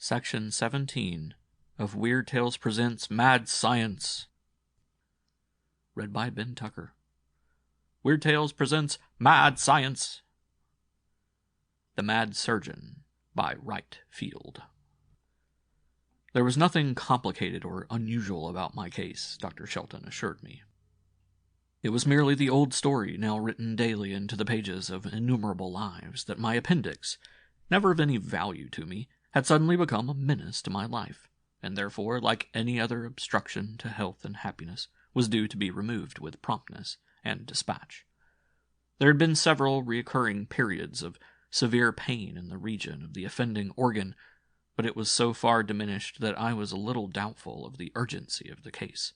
Section 17 of Weird Tales Presents Mad Science. Read by Ben Tucker. Weird Tales presents Mad Science. The Mad Surgeon by Wright Field. There was nothing complicated or unusual about my case, Dr. Shelton assured me. It was merely the old story now written daily into the pages of innumerable lives that my appendix, never of any value to me, had suddenly become a menace to my life, and therefore, like any other obstruction to health and happiness, was due to be removed with promptness and dispatch. There had been several recurring periods of severe pain in the region of the offending organ, but it was so far diminished that I was a little doubtful of the urgency of the case,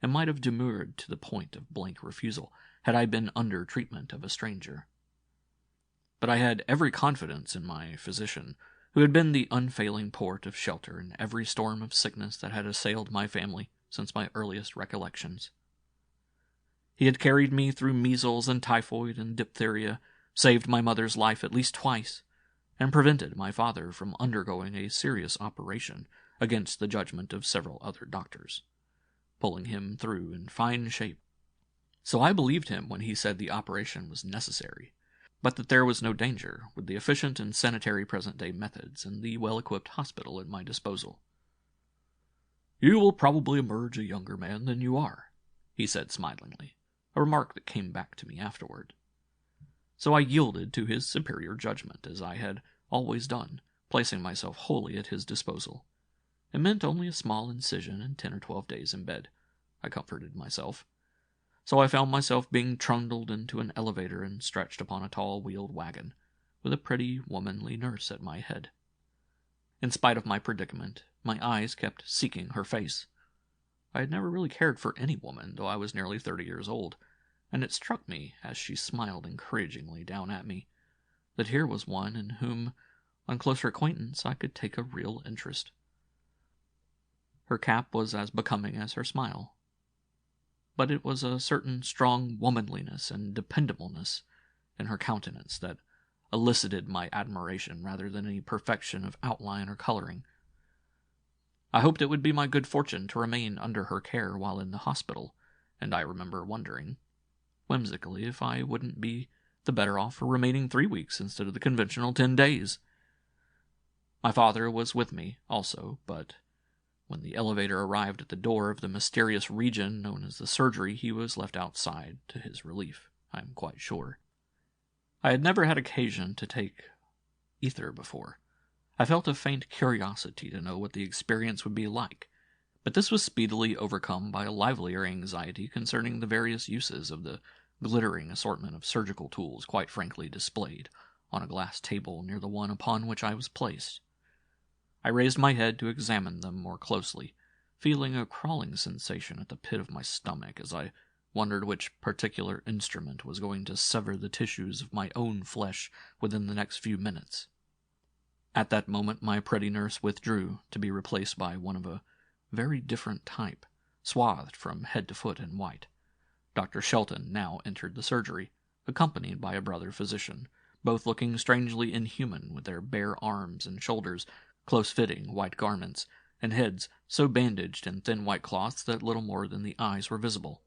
and might have demurred to the point of blank refusal had I been under treatment of a stranger. But I had every confidence in my physician, who had been the unfailing port of shelter in every storm of sickness that had assailed my family since my earliest recollections. He had carried me through measles and typhoid and diphtheria, saved my mother's life at least twice, and prevented my father from undergoing a serious operation against the judgment of several other doctors, pulling him through in fine shape. So I believed him when he said the operation was necessary, but that there was no danger with the efficient and sanitary present-day methods and the well-equipped hospital at my disposal. "You will probably emerge a younger man than you are," he said smilingly, a remark that came back to me afterward. So I yielded to his superior judgment, as I had always done, placing myself wholly at his disposal. It meant only a small incision and 10 or 12 days in bed, I comforted myself. So I found myself being trundled into an elevator and stretched upon a tall wheeled wagon, with a pretty, womanly nurse at my head. In spite of my predicament, my eyes kept seeking her face. I had never really cared for any woman, though I was nearly 30 years old, and it struck me, as she smiled encouragingly down at me, that here was one in whom, on closer acquaintance, I could take a real interest. Her cap was as becoming as her smile, but it was a certain strong womanliness and dependableness in her countenance that elicited my admiration rather than any perfection of outline or coloring. I hoped it would be my good fortune to remain under her care while in the hospital, and I remember wondering, whimsically, if I wouldn't be the better off for remaining 3 weeks instead of the conventional 10 days. My father was with me, also, but when the elevator arrived at the door of the mysterious region known as the surgery, he was left outside, to his relief, I am quite sure. I had never had occasion to take ether before. I felt a faint curiosity to know what the experience would be like, but this was speedily overcome by a livelier anxiety concerning the various uses of the glittering assortment of surgical tools quite frankly displayed on a glass table near the one upon which I was placed. I raised my head to examine them more closely, feeling a crawling sensation at the pit of my stomach as I wondered which particular instrument was going to sever the tissues of my own flesh within the next few minutes. At that moment my pretty nurse withdrew, to be replaced by one of a very different type, swathed from head to foot in white. Dr. Shelton now entered the surgery, accompanied by a brother physician, both looking strangely inhuman with their bare arms and shoulders, close-fitting white garments, and heads so bandaged in thin white cloths that little more than the eyes were visible.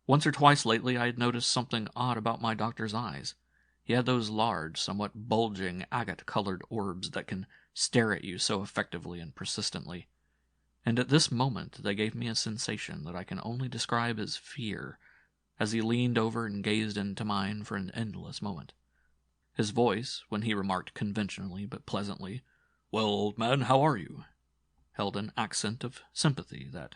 Once or twice lately I had noticed something odd about my doctor's eyes. He had those large, somewhat bulging, agate-colored orbs that can stare at you so effectively and persistently, and at this moment they gave me a sensation that I can only describe as fear, as he leaned over and gazed into mine for an endless moment. His voice, when he remarked conventionally but pleasantly, "Well, old man, how are you?" held an accent of sympathy that,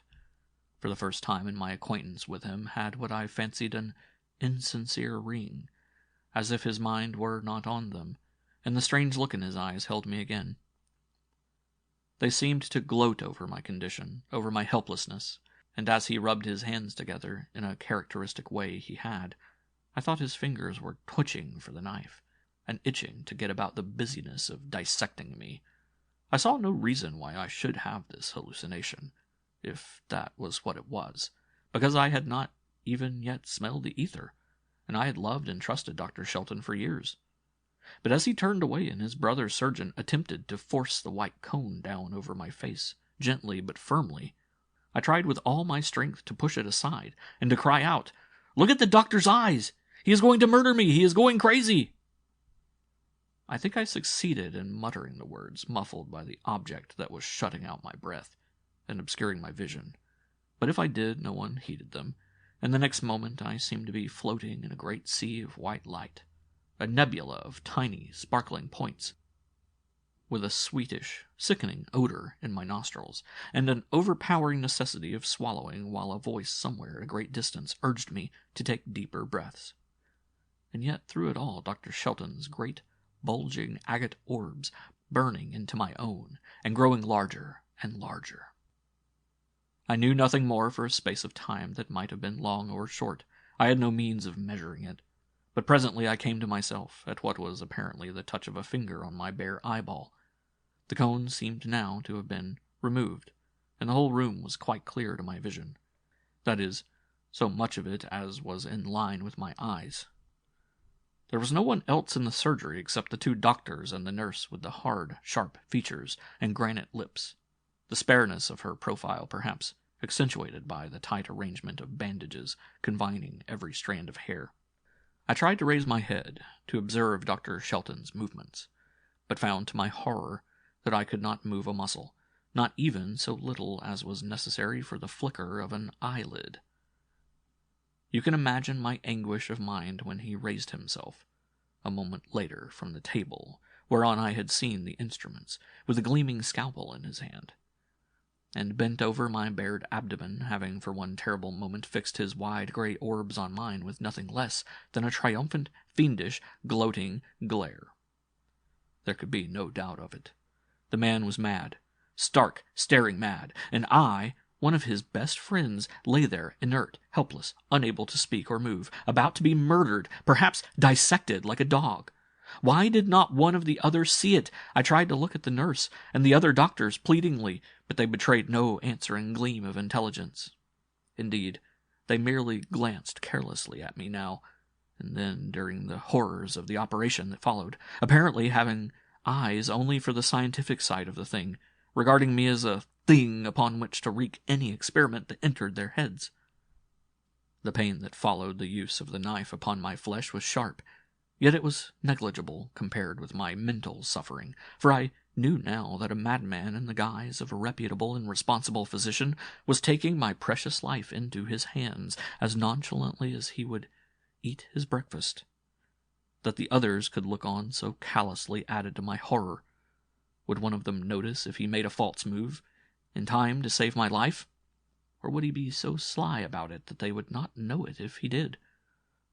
for the first time in my acquaintance with him, had what I fancied an insincere ring, as if his mind were not on them, and the strange look in his eyes held me again. They seemed to gloat over my condition, over my helplessness, and as he rubbed his hands together in a characteristic way he had, I thought his fingers were twitching for the knife, and itching to get about the busyness of dissecting me. I saw no reason why I should have this hallucination, if that was what it was, because I had not even yet smelled the ether, and I had loved and trusted Dr. Shelton for years. But as he turned away and his brother surgeon attempted to force the white cone down over my face, gently but firmly, I tried with all my strength to push it aside and to cry out, "Look at the doctor's eyes! He is going to murder me! He is going crazy!" I think I succeeded in muttering the words, muffled by the object that was shutting out my breath and obscuring my vision. But if I did, no one heeded them, and the next moment I seemed to be floating in a great sea of white light, a nebula of tiny, sparkling points, with a sweetish, sickening odor in my nostrils, and an overpowering necessity of swallowing while a voice somewhere at a great distance urged me to take deeper breaths. And yet through it all Dr. Shelton's great, bulging agate orbs burning into my own, and growing larger and larger. I knew nothing more for a space of time that might have been long or short. I had no means of measuring it. But presently I came to myself at what was apparently the touch of a finger on my bare eyeball. The cone seemed now to have been removed, and the whole room was quite clear to my vision. That is, so much of it as was in line with my eyes. There was no one else in the surgery except the two doctors and the nurse with the hard, sharp features and granite lips, the spareness of her profile perhaps accentuated by the tight arrangement of bandages confining every strand of hair. I tried to raise my head to observe Dr. Shelton's movements, but found to my horror that I could not move a muscle, not even so little as was necessary for the flicker of an eyelid. You can imagine my anguish of mind when he raised himself, a moment later, from the table whereon I had seen the instruments, with a gleaming scalpel in his hand, and bent over my bared abdomen, having for one terrible moment fixed his wide gray orbs on mine with nothing less than a triumphant, fiendish, gloating glare. There could be no doubt of it. The man was mad, stark, staring mad, and I, one of his best friends, lay there, inert, helpless, unable to speak or move, about to be murdered, perhaps dissected like a dog. Why did not one of the others see it? I tried to look at the nurse and the other doctors pleadingly, but they betrayed no answering gleam of intelligence. Indeed, they merely glanced carelessly at me now and then during the horrors of the operation that followed, apparently having eyes only for the scientific side of the thing, regarding me as a thing upon which to wreak any experiment that entered their heads. The pain that followed the use of the knife upon my flesh was sharp, yet it was negligible compared with my mental suffering, for I knew now that a madman in the guise of a reputable and responsible physician was taking my precious life into his hands as nonchalantly as he would eat his breakfast. That the others could look on so callously added to my horror. Would one of them notice if he made a false move, in time to save my life? Or would he be so sly about it that they would not know it if he did?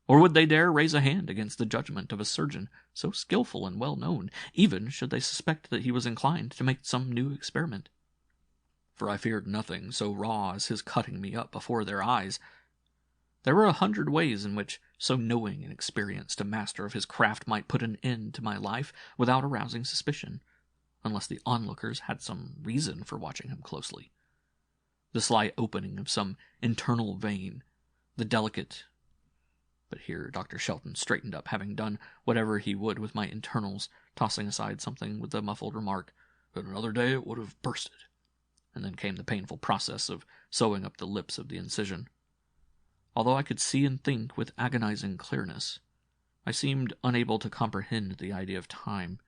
Or would they dare raise a hand against the judgment of a surgeon so skillful and well known, even should they suspect that he was inclined to make some new experiment? For I feared nothing so raw as his cutting me up before their eyes. There were 100 ways in which so knowing and experienced a master of his craft might put an end to my life without arousing suspicion, unless the onlookers had some reason for watching him closely. The sly opening of some internal vein, the delicate... But here Dr. Shelton straightened up, having done whatever he would with my internals, tossing aside something with the muffled remark, "In another day it would have bursted." And then came the painful process of sewing up the lips of the incision. Although I could see and think with agonizing clearness, I seemed unable to comprehend the idea of time.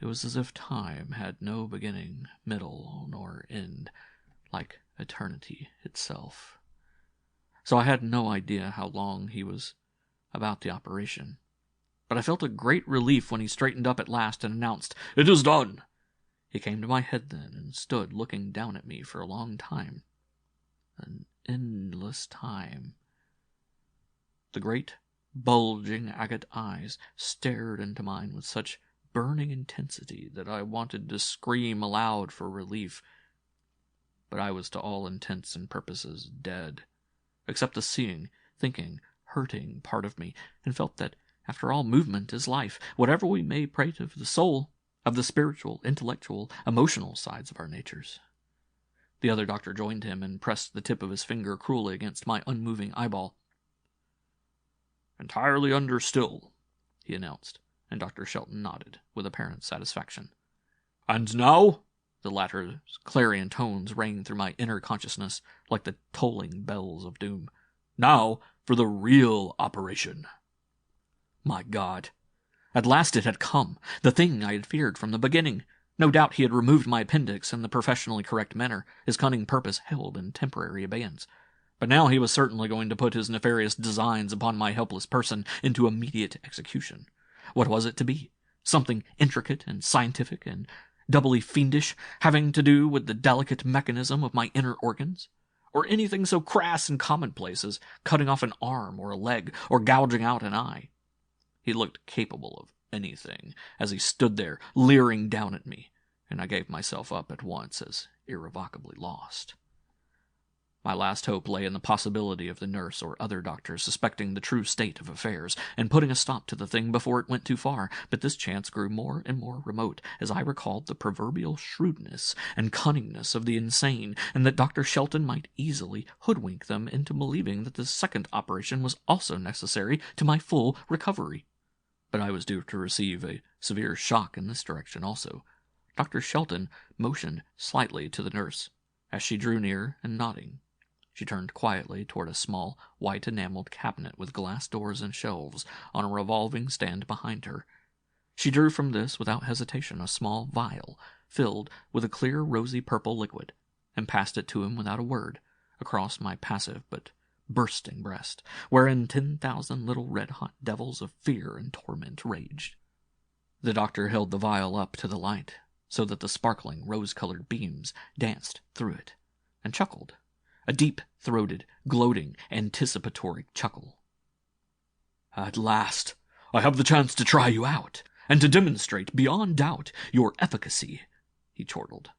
It was as if time had no beginning, middle, nor end, like eternity itself. So I had no idea how long he was about the operation. But I felt a great relief when he straightened up at last and announced, "It is done!" He came to my head then and stood looking down at me for a long time. An endless time. The great, bulging agate eyes stared into mine with such burning intensity that I wanted to scream aloud for relief. But I was to all intents and purposes dead, except the seeing, thinking, hurting part of me, and felt that, after all, movement is life, whatever we may prate of the soul, of the spiritual, intellectual, emotional sides of our natures. The other doctor joined him and pressed the tip of his finger cruelly against my unmoving eyeball. "Entirely under still," he announced, and Dr. Shelton nodded with apparent satisfaction. "And now?" The latter's clarion tones rang through my inner consciousness like the tolling bells of doom. "Now for the real operation." My God! At last it had come, the thing I had feared from the beginning. No doubt he had removed my appendix in the professionally correct manner, his cunning purpose held in temporary abeyance. But now he was certainly going to put his nefarious designs upon my helpless person into immediate execution. What was it to be? Something intricate and scientific and doubly fiendish, having to do with the delicate mechanism of my inner organs? Or anything so crass and commonplace as cutting off an arm or a leg, or gouging out an eye? He looked capable of anything as he stood there leering down at me, and I gave myself up at once as irrevocably lost. My last hope lay in the possibility of the nurse or other doctors suspecting the true state of affairs and putting a stop to the thing before it went too far, but this chance grew more and more remote as I recalled the proverbial shrewdness and cunningness of the insane, and that Dr. Shelton might easily hoodwink them into believing that this second operation was also necessary to my full recovery. But I was due to receive a severe shock in this direction also. Dr. Shelton motioned slightly to the nurse as she drew near, and nodding, she turned quietly toward a small, white-enameled cabinet with glass doors and shelves on a revolving stand behind her. She drew from this without hesitation a small vial filled with a clear rosy purple liquid, and passed it to him without a word, across my passive but bursting breast, wherein 10,000 little red-hot devils of fear and torment raged. The doctor held the vial up to the light, so that the sparkling rose-colored beams danced through it, and chuckled, a deep-throated, gloating, anticipatory chuckle. "At last, I have the chance to try you out, and to demonstrate beyond doubt your efficacy," he chortled.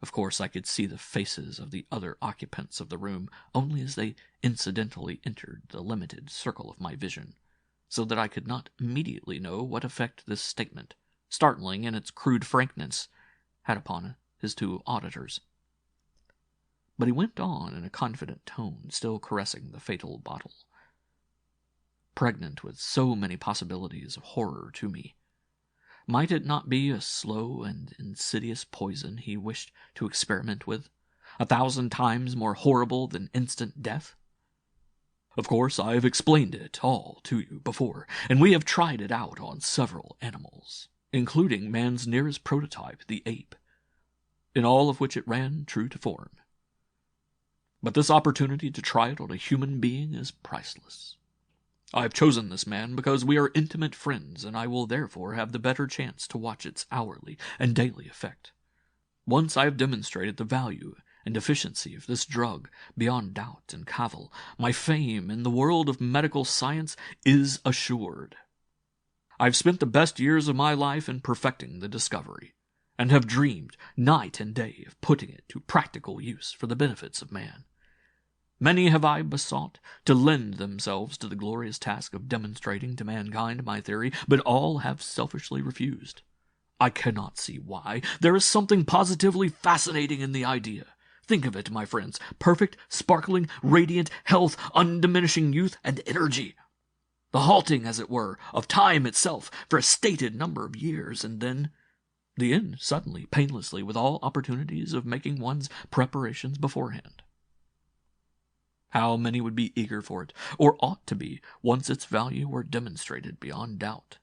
Of course, I could see the faces of the other occupants of the room only as they incidentally entered the limited circle of my vision, so that I could not immediately know what effect this statement, startling in its crude frankness, had upon his two auditors. But he went on in a confident tone, still caressing the fatal bottle, pregnant with so many possibilities of horror to me. Might it not be a slow and insidious poison he wished to experiment with, 1,000 times more horrible than instant death? "Of course, I have explained it all to you before, and we have tried it out on several animals, including man's nearest prototype, the ape, in all of which it ran true to form. But this opportunity to try it on a human being is priceless. I have chosen this man because we are intimate friends, and I will therefore have the better chance to watch its hourly and daily effect. Once I have demonstrated the value and efficiency of this drug beyond doubt and cavil, my fame in the world of medical science is assured. I have spent the best years of my life in perfecting the discovery, and have dreamed night and day of putting it to practical use for the benefits of man. Many have I besought to lend themselves to the glorious task of demonstrating to mankind my theory, but all have selfishly refused. I cannot see why. There is something positively fascinating in the idea. Think of it, my friends. Perfect, sparkling, radiant health, undiminishing youth and energy. The halting, as it were, of time itself for a stated number of years, and then the end suddenly, painlessly, with all opportunities of making one's preparations beforehand. How many would be eager for it, or ought to be, once its value were demonstrated beyond doubt?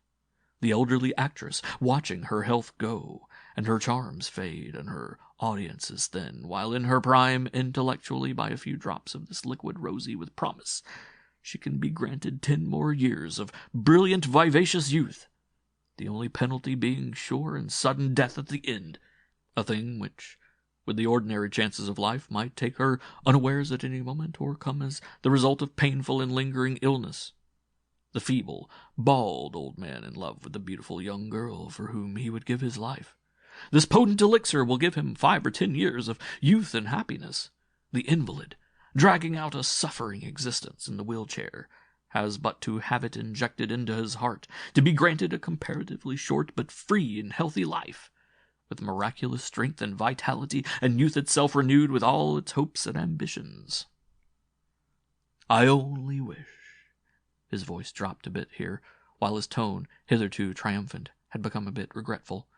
The elderly actress, watching her health go, and her charms fade, and her audiences thin, while in her prime, intellectually, by a few drops of this liquid rosy with promise, she can be granted 10 more years of brilliant, vivacious youth, the only penalty being sure and sudden death at the end, a thing which, with the ordinary chances of life, might take her unawares at any moment, or come as the result of painful and lingering illness. The feeble, bald old man in love with the beautiful young girl for whom he would give his life. This potent elixir will give him 5 or 10 years of youth and happiness. The invalid, dragging out a suffering existence in the wheelchair, has but to have it injected into his heart to be granted a comparatively short but free and healthy life, with miraculous strength and vitality, and youth itself renewed with all its hopes and ambitions. I only wish," his voice dropped a bit here, while his tone, hitherto triumphant, had become a bit regretful,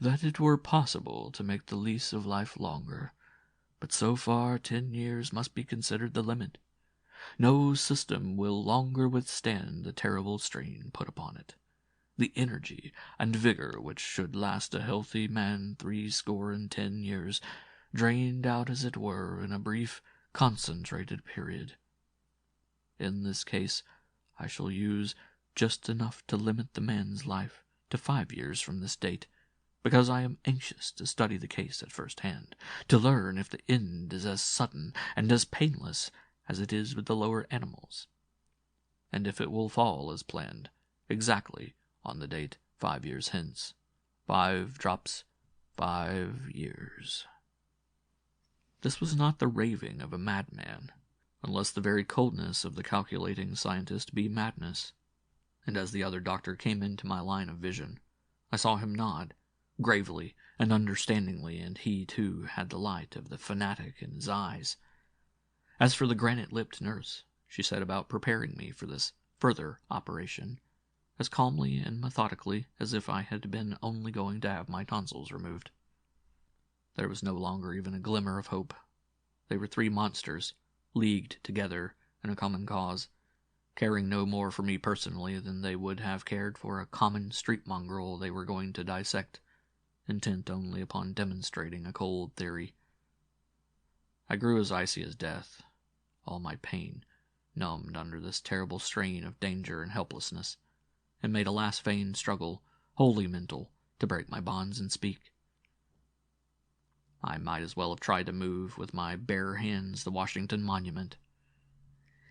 "that it were possible to make the lease of life longer, but so far 10 years must be considered the limit. No system will longer withstand the terrible strain put upon it. The energy and vigor which should last a healthy man 70 years, drained out as it were in a brief, concentrated period. In this case, I shall use just enough to limit the man's life to 5 years from this date, because I am anxious to study the case at first hand, to learn if the end is as sudden and as painless as it is with the lower animals, and if it will fall as planned, exactly on the date 5 years hence. 5 drops, 5 years. This was not the raving of a madman, unless the very coldness of the calculating scientist be madness. And as the other doctor came into my line of vision, I saw him nod, gravely and understandingly, and he, too, had the light of the fanatic in his eyes. As for the granite-lipped nurse, she set about preparing me for this further operation, as calmly and methodically as if I had been only going to have my tonsils removed. There was no longer even a glimmer of hope. They were 3 monsters, leagued together in a common cause, caring no more for me personally than they would have cared for a common street mongrel they were going to dissect, intent only upon demonstrating a cold theory. I grew as icy as death, all my pain numbed under this terrible strain of danger and helplessness, and made a last vain struggle, wholly mental, to break my bonds and speak. I might as well have tried to move with my bare hands the Washington Monument.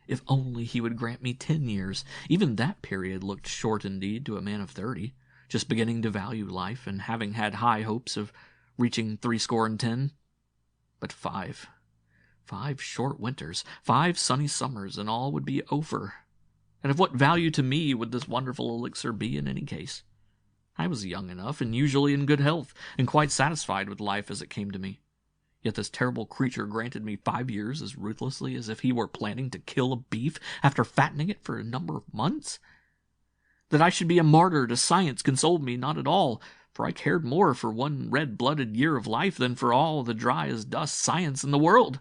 If only he would grant me 10 years. Even that period looked short indeed to a man of 30, just beginning to value life and having had high hopes of reaching 70. But 5 short winters, 5 sunny summers, and all would be over. And of what value to me would this wonderful elixir be in any case? I was young enough, and usually in good health, and quite satisfied with life as it came to me. Yet this terrible creature granted me 5 years as ruthlessly as if he were planning to kill a beef after fattening it for a number of months. That I should be a martyr to science consoled me not at all, for I cared more for 1 red-blooded year of life than for all the dry-as-dust science in the world.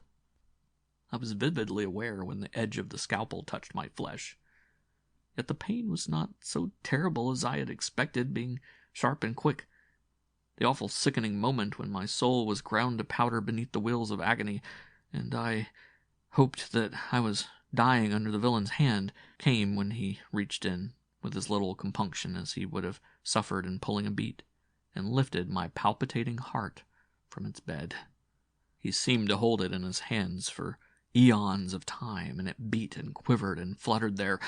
I was vividly aware when the edge of the scalpel touched my flesh. Yet the pain was not so terrible as I had expected, being sharp and quick. The awful sickening moment when my soul was ground to powder beneath the wheels of agony, and I hoped that I was dying under the villain's hand, came when he reached in, with as little compunction as he would have suffered in pulling a beet, and lifted my palpitating heart from its bed. He seemed to hold it in his hands for eons of time, and it beat and quivered and fluttered there.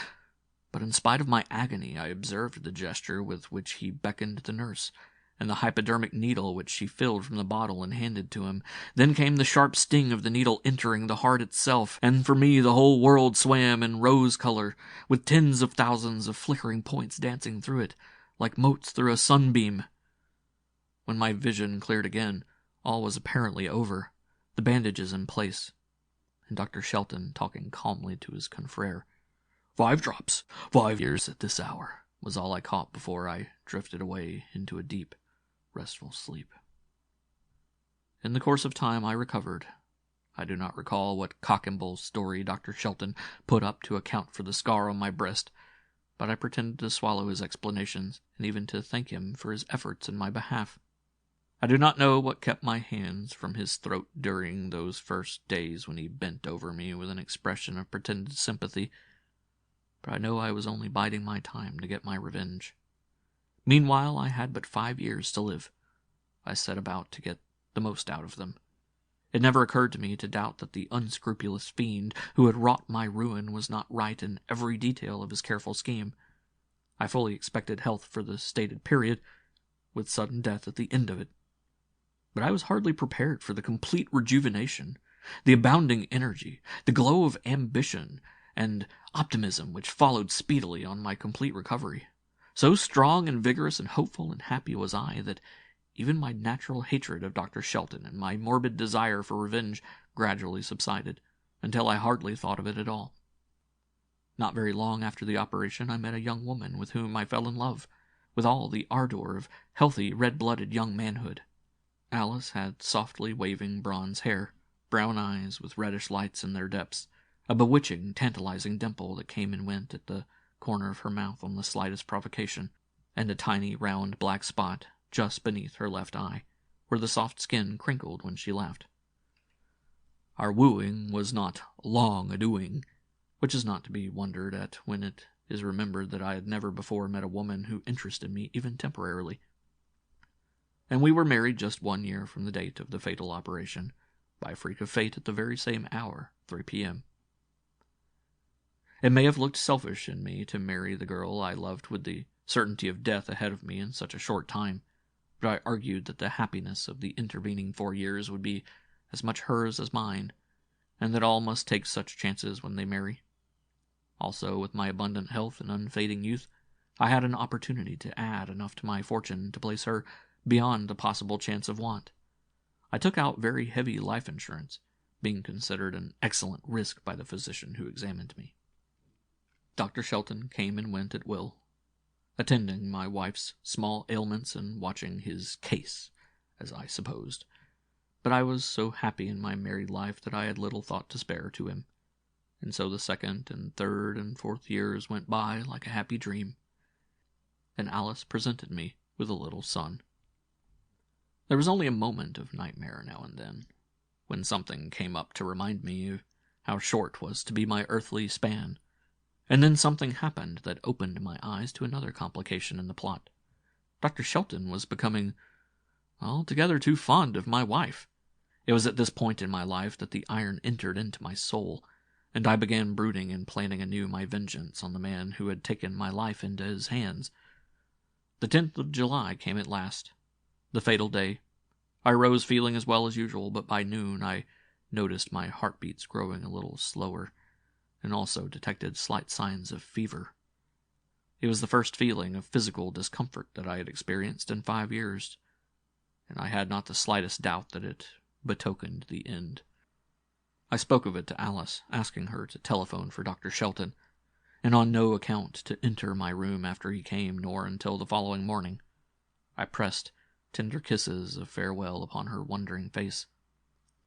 But in spite of my agony, I observed the gesture with which he beckoned the nurse, and the hypodermic needle which she filled from the bottle and handed to him. Then came the sharp sting of the needle entering the heart itself, and for me the whole world swam in rose color, with tens of thousands of flickering points dancing through it, like motes through a sunbeam. When my vision cleared again, all was apparently over, the bandages in place, and Dr. Shelton talking calmly to his confrere. 5 drops, 5 years at this hour, was all I caught before I drifted away into a deep, restful sleep. In the course of time I recovered. I do not recall what cock-and-bull story Dr. Shelton put up to account for the scar on my breast, but I pretended to swallow his explanations, and even to thank him for his efforts in my behalf. I do not know what kept my hands from his throat during those first days when he bent over me with an expression of pretended sympathy, but I know I was only biding my time to get my revenge. Meanwhile, I had but 5 years to live. I set about to get the most out of them. It never occurred to me to doubt that the unscrupulous fiend who had wrought my ruin was not right in every detail of his careful scheme. I fully expected health for the stated period, with sudden death at the end of it. But I was hardly prepared for the complete rejuvenation, the abounding energy, the glow of ambition and optimism which followed speedily on my complete recovery. So strong and vigorous and hopeful and happy was I that even my natural hatred of Dr. Shelton and my morbid desire for revenge gradually subsided, until I hardly thought of it at all. Not very long after the operation, I met a young woman with whom I fell in love, with all the ardor of healthy, red-blooded young manhood. Alice had softly waving bronze hair, brown eyes with reddish lights in their depths, a bewitching, tantalizing dimple that came and went at the corner of her mouth on the slightest provocation, and a tiny, round black spot just beneath her left eye, where the soft skin crinkled when she laughed. Our wooing was not long a-doing, which is not to be wondered at when it is remembered that I had never before met a woman who interested me even temporarily. And we were married just 1 year from the date of the fatal operation, by a freak of fate at the very same hour, 3 p.m. It may have looked selfish in me to marry the girl I loved with the certainty of death ahead of me in such a short time, but I argued that the happiness of the intervening 4 years would be as much hers as mine, and that all must take such chances when they marry. Also, with my abundant health and unfading youth, I had an opportunity to add enough to my fortune to place her beyond the possible chance of want. I took out very heavy life insurance, being considered an excellent risk by the physician who examined me. Dr. Shelton came and went at will, attending my wife's small ailments and watching his case, as I supposed. But I was so happy in my married life that I had little thought to spare to him, and so the 2nd and 3rd and 4th years went by like a happy dream, and Alice presented me with a little son. There was only a moment of nightmare now and then, when something came up to remind me of how short was to be my earthly span, and then something happened that opened my eyes to another complication in the plot. Dr. Shelton was becoming altogether too fond of my wife. It was at this point in my life that the iron entered into my soul, and I began brooding and planning anew my vengeance on the man who had taken my life into his hands. The 10th of July came at last, the fatal day. I rose feeling as well as usual, but by noon I noticed my heartbeats growing a little slower, and also detected slight signs of fever. It was the first feeling of physical discomfort that I had experienced in 5 years, and I had not the slightest doubt that it betokened the end. I spoke of it to Alice, asking her to telephone for Dr. Shelton, and on no account to enter my room after he came, nor until the following morning. I pressed tender kisses of farewell upon her wondering face,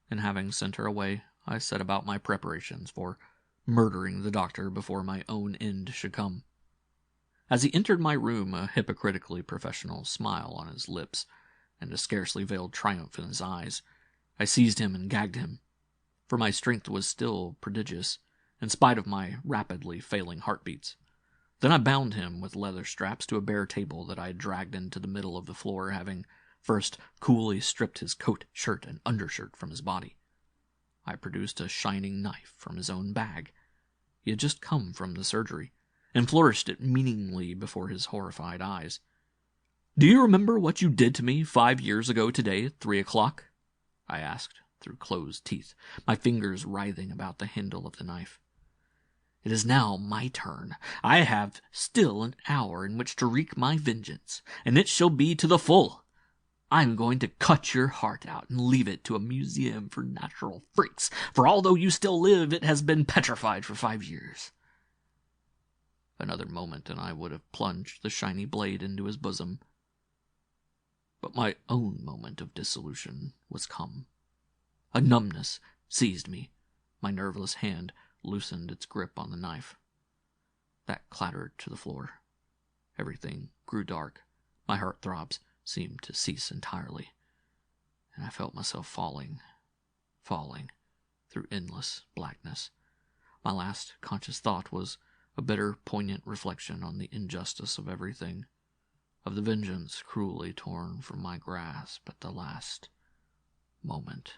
and having sent her away, I set about my preparations for murdering the doctor before my own end should come. As he entered my room, a hypocritically professional smile on his lips, and a scarcely veiled triumph in his eyes, I seized him and gagged him, for my strength was still prodigious, in spite of my rapidly failing heartbeats. Then I bound him with leather straps to a bare table that I had dragged into the middle of the floor, having first coolly stripped his coat, shirt, and undershirt from his body. I produced a shining knife from his own bag. He had just come from the surgery, and flourished it meaningly before his horrified eyes. "Do you remember what you did to me 5 years ago today at 3 o'clock?" I asked, through closed teeth, my fingers writhing about the handle of the knife. "It is now my turn. I have still an hour in which to wreak my vengeance, and it shall be to the full. I am going to cut your heart out and leave it to a museum for natural freaks, for although you still live, it has been petrified for 5 years. Another moment, and I would have plunged the shiny blade into his bosom. But my own moment of dissolution was come. A numbness seized me. My nerveless hand loosened its grip on the knife. That clattered to the floor. Everything grew dark. My heart-throbs seemed to cease entirely, and I felt myself falling through endless blackness. My last conscious thought was a bitter, poignant reflection on the injustice of everything, of the vengeance cruelly torn from my grasp at the last moment.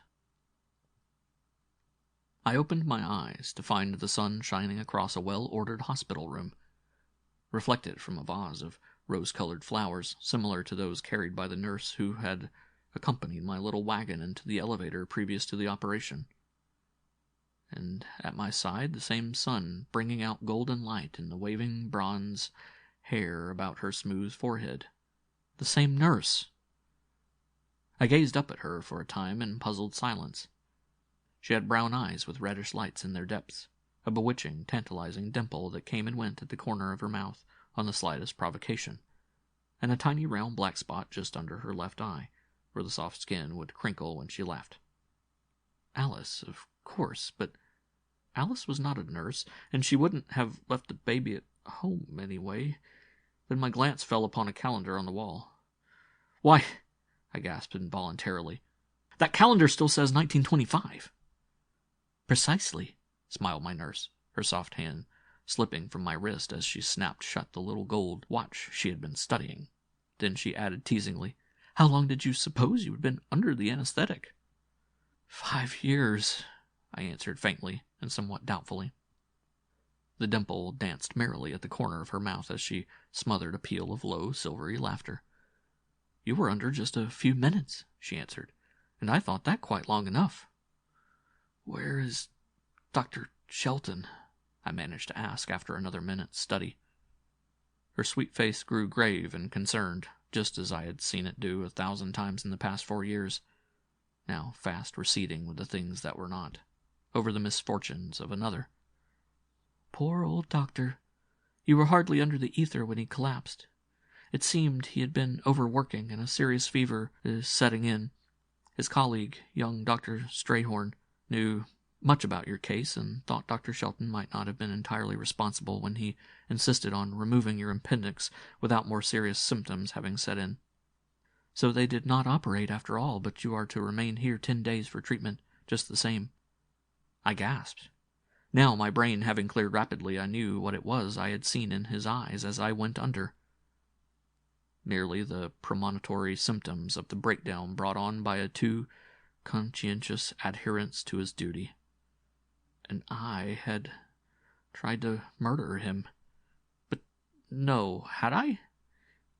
I opened my eyes to find the sun shining across a well-ordered hospital room, reflected from a vase of rose-colored flowers, similar to those carried by the nurse who had accompanied my little wagon into the elevator previous to the operation. And at my side the same sun, bringing out golden light in the waving bronze hair about her smooth forehead. The same nurse! I gazed up at her for a time in puzzled silence. She had brown eyes with reddish lights in their depths, a bewitching, tantalizing dimple that came and went at the corner of her mouth on the slightest provocation, and a tiny round black spot just under her left eye, where the soft skin would crinkle when she laughed. Alice, of course, but Alice was not a nurse, and she wouldn't have left the baby at home anyway. Then my glance fell upon a calendar on the wall. "Why," I gasped involuntarily, "that calendar still says 1925. "Precisely," smiled my nurse, her soft hand slipping from my wrist as she snapped shut the little gold watch she had been studying. Then she added teasingly, "How long did you suppose you had been under the anesthetic?" 5 years, I answered faintly and somewhat doubtfully. The dimple danced merrily at the corner of her mouth as she smothered a peal of low, silvery laughter. "You were under just a few minutes," she answered, "and I thought that quite long enough." "Where is Dr. Shelton?" I managed to ask after another minute's study. Her sweet face grew grave and concerned, just as I had seen it do 1,000 times in the past 4 years, now fast receding with the things that were not, over the misfortunes of another. "Poor old doctor. You were hardly under the ether when he collapsed. It seemed he had been overworking and a serious fever is setting in. His colleague, young Dr. Strayhorn, knew much about your case and thought Dr. Shelton might not have been entirely responsible when he insisted on removing your appendix without more serious symptoms having set in. So they did not operate after all, but you are to remain here 10 days for treatment, just the same." I gasped. Now, my brain having cleared rapidly, I knew what it was I had seen in his eyes as I went under. Merely the premonitory symptoms of the breakdown brought on by a too conscientious adherence to his duty. And I had tried to murder him. But no, had I?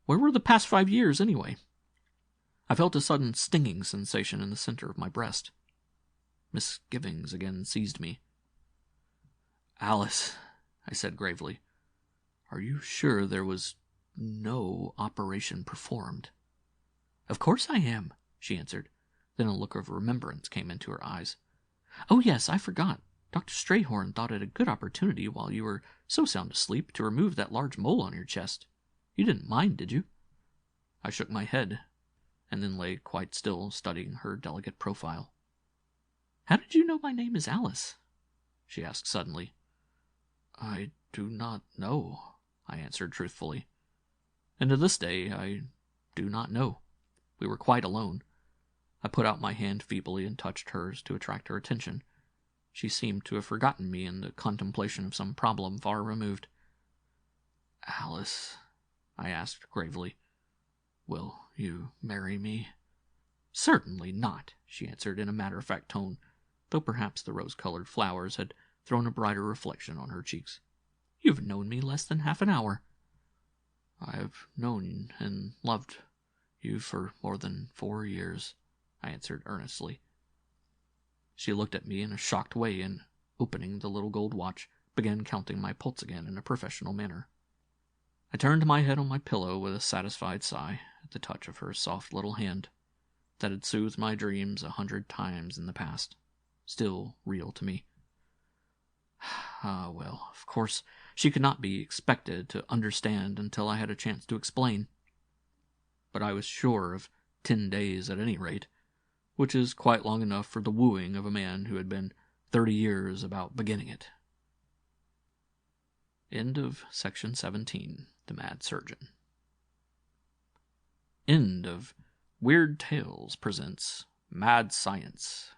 Where were the past 5 years, anyway? I felt a sudden stinging sensation in the center of my breast. Misgivings again seized me. "Alice," I said gravely, "are you sure there was no operation performed?" "Of course I am," she answered. Then a look of remembrance came into her eyes. "Oh yes, I forgot. Dr. Strayhorn thought it a good opportunity while you were so sound asleep to remove that large mole on your chest. You didn't mind, did you?" I shook my head, and then lay quite still, studying her delicate profile. "How did you know my name is Alice?" she asked suddenly. "I do not know," I answered truthfully. And to this day I do not know. We were quite alone. I put out my hand feebly and touched hers to attract her attention. She seemed to have forgotten me in the contemplation of some problem far removed. "Alice," I asked gravely, "will you marry me?" "Certainly not," she answered in a matter-of-fact tone, though perhaps the rose-colored flowers had thrown a brighter reflection on her cheeks. "You've known me less than half an hour." "I have known and loved you for more than 4 years," I answered earnestly. She looked at me in a shocked way and, opening the little gold watch, began counting my pulse again in a professional manner. I turned my head on my pillow with a satisfied sigh at the touch of her soft little hand that had soothed my dreams 100 times in the past, still real to me. Ah, well, of course, she could not be expected to understand until I had a chance to explain. But I was sure of 10 days at any rate, which is quite long enough for the wooing of a man who had been 30 years about beginning it. End of section 17, The Mad Surgeon. End of Weird Tales presents Mad Science.